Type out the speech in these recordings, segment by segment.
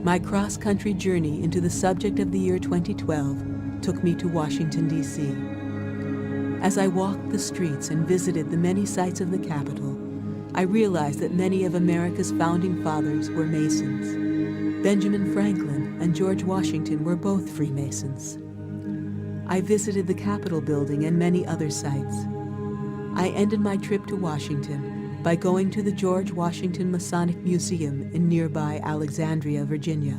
My cross-country journey into the subject of the year 2012 took me to Washington, D.C. As I walked the streets and visited the many sites of the Capitol, I realized that many of America's founding fathers were Masons. Benjamin Franklin and George Washington were both Freemasons. I visited the Capitol building and many other sites. I ended my trip to Washington by going to the George Washington Masonic Museum in nearby Alexandria, Virginia.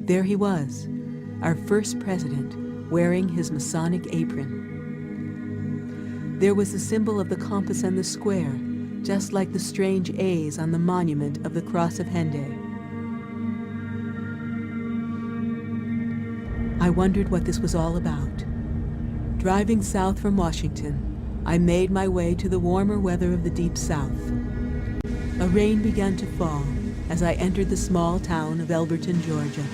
There he was, our first president, wearing his Masonic apron. There was the symbol of the compass and the square, just like the strange A's on the monument of the Cross of Henday. I wondered what this was all about. Driving south from Washington, I made my way to the warmer weather of the Deep South. A rain began to fall as I entered the small town of Elberton, Georgia.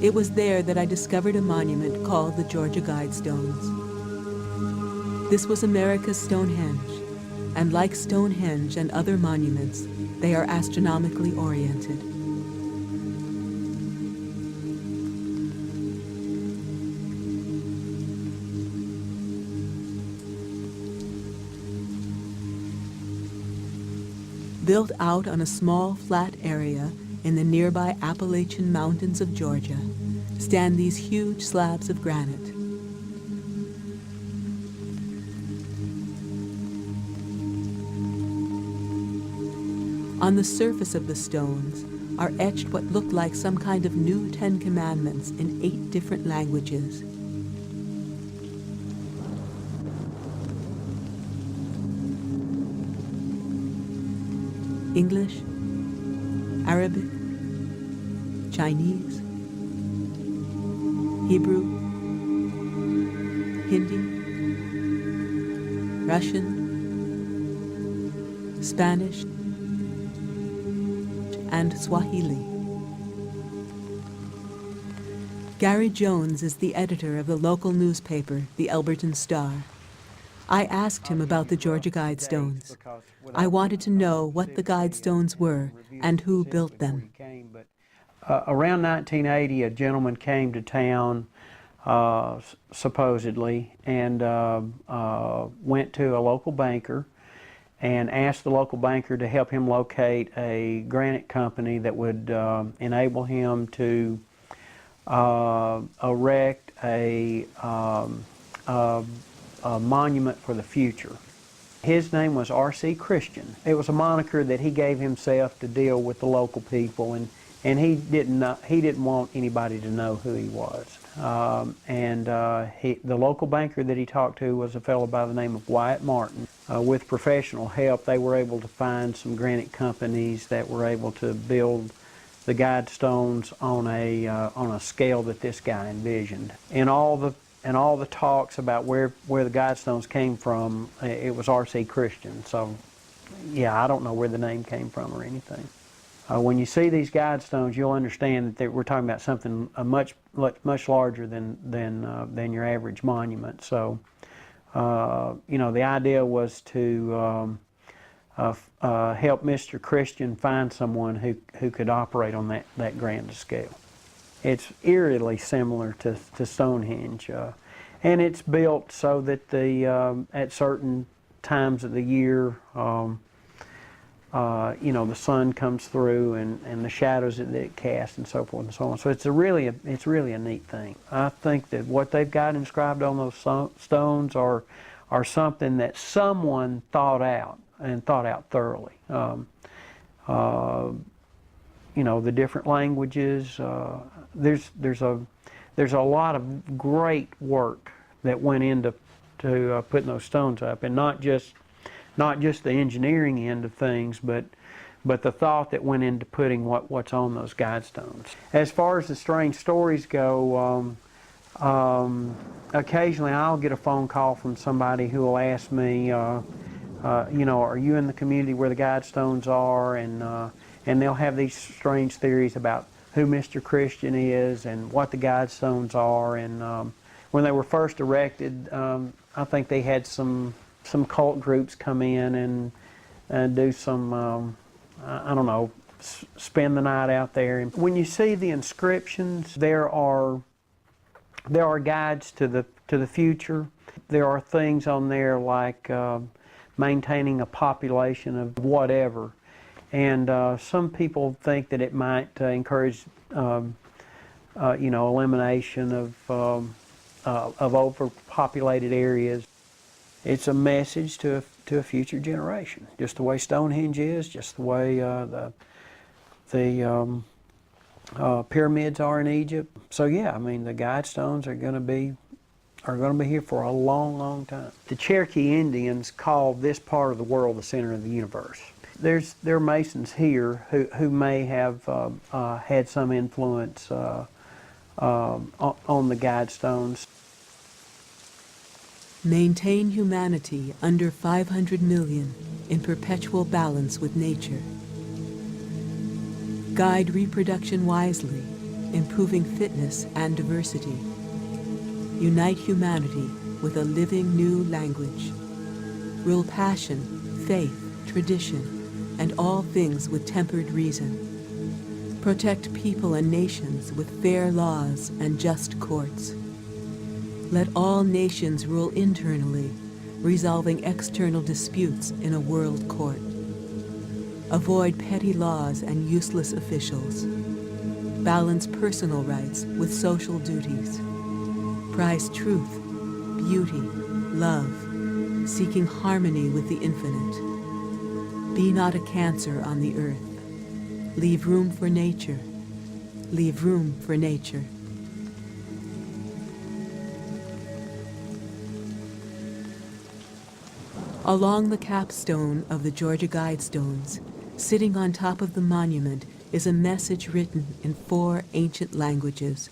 It was there that I discovered a monument called the Georgia Guidestones. This was America's Stonehenge, and like Stonehenge and other monuments, they are astronomically oriented. Built out on a small, flat area in the nearby Appalachian Mountains of Georgia, stand these huge slabs of granite. On the surface of the stones are etched what look like some kind of new 10 Commandments in 8 different languages. English, Arabic, Chinese, Hebrew, Hindi, Russian, Spanish, and Swahili. Gary Jones is the editor of the local newspaper, the Elberton Star. I asked him about the Georgia Guidestones. I wanted to know what the Guidestones were and who built them. Around 1980, a gentleman came to town, supposedly, and went to a local banker and asked the local banker to help him locate a granite company that would enable him to erect a monument for the future. His name was R.C. Christian. It was a moniker that he gave himself to deal with the local people, and he didn't want anybody to know who he was. The local banker that he talked to was a fellow by the name of Wyatt Martin. With professional help, they were able to find some granite companies that were able to build the Guidestones on a scale that this guy envisioned. In all the talks about where the Guidestones came from, it was R.C. Christian. So, yeah, I don't know where the name came from or anything. When you see these Guidestones, you'll understand that we're talking about something much larger than your average monument. So, you know, the idea was to help Mr. Christian find someone who could operate on that grand scale. It's eerily similar to Stonehenge, and it's built so that at certain times of the year, you know, the sun comes through and the shadows that it casts and so forth and so on. So it's really a neat thing. I think that what they've got inscribed on those stones are something that someone thought out thoroughly. You know, the different languages. There's a lot of great work that went into putting those stones up, and not just the engineering end of things, but the thought that went into putting what's on those Guidestones. As far as the strange stories go, occasionally I'll get a phone call from somebody who will ask me, you know, are you in the community where the Guidestones are? And they'll have these strange theories about who Mr. Christian is and what the Guidestones are. And when they were first erected, I think they had some cult groups come in and do some, I don't know, spend the night out there. And when you see the inscriptions, there are guides to the future. There are things on there like maintaining a population of whatever. And some people think that it might encourage, elimination of overpopulated areas. It's a message to a future generation, just the way Stonehenge is, just the way the pyramids are in Egypt. So yeah, I mean, the guide stones are going to be here for a long, long time. The Cherokee Indians call this part of the world the center of the universe. There are Masons here who may have had some influence on the guide stones. Maintain humanity under 500 million in perpetual balance with nature. Guide reproduction wisely, improving fitness and diversity. Unite humanity with a living new language. Rule passion, faith, tradition, and all things with tempered reason. Protect people and nations with fair laws and just courts. Let all nations rule internally, resolving external disputes in a world court. Avoid petty laws and useless officials. Balance personal rights with social duties. Prize truth, beauty, love, seeking harmony with the infinite. Be not a cancer on the earth. Leave room for nature. Leave room for nature. Along the capstone of the Georgia Guidestones, sitting on top of the monument, is a message written in 4 ancient languages: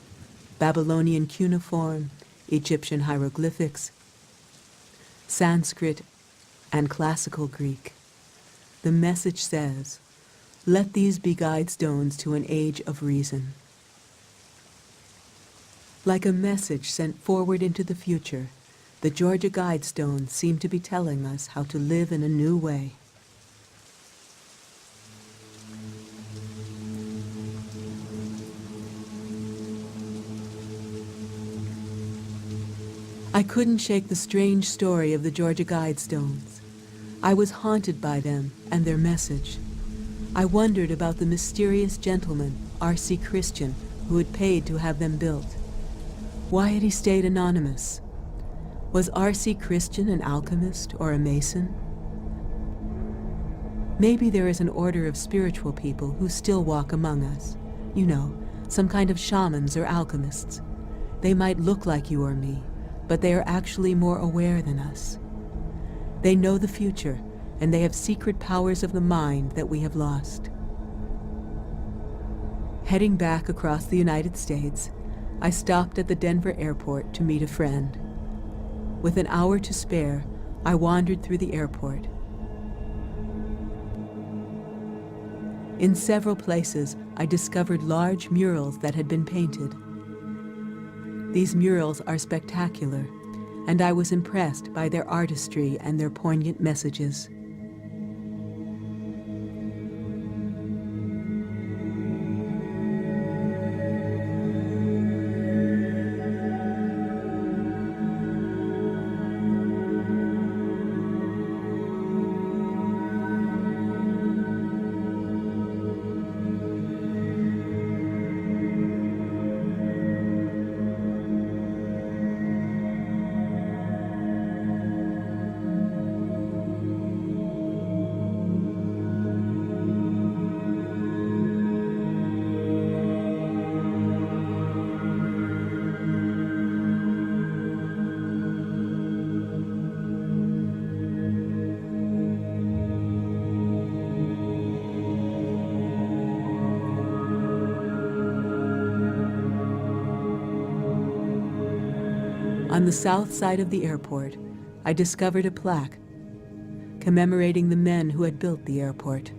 Babylonian cuneiform, Egyptian hieroglyphics, Sanskrit, and Classical Greek. The message says, "Let these be guidestones to an age of reason." Like a message sent forward into the future, the Georgia Guidestones seem to be telling us how to live in a new way. I couldn't shake the strange story of the Georgia Guidestones. I was haunted by them and their message. I wondered about the mysterious gentleman, R.C. Christian, who had paid to have them built. Why had he stayed anonymous? Was R.C. Christian an alchemist or a mason? Maybe there is an order of spiritual people who still walk among us. You know, some kind of shamans or alchemists. They might look like you or me, but they are actually more aware than us. They know the future, and they have secret powers of the mind that we have lost. Heading back across the United States, I stopped at the Denver airport to meet a friend. With an hour to spare, I wandered through the airport. In several places, I discovered large murals that had been painted. These murals are spectacular, and I was impressed by their artistry and their poignant messages. On the south side of the airport, I discovered a plaque commemorating the men who had built the airport.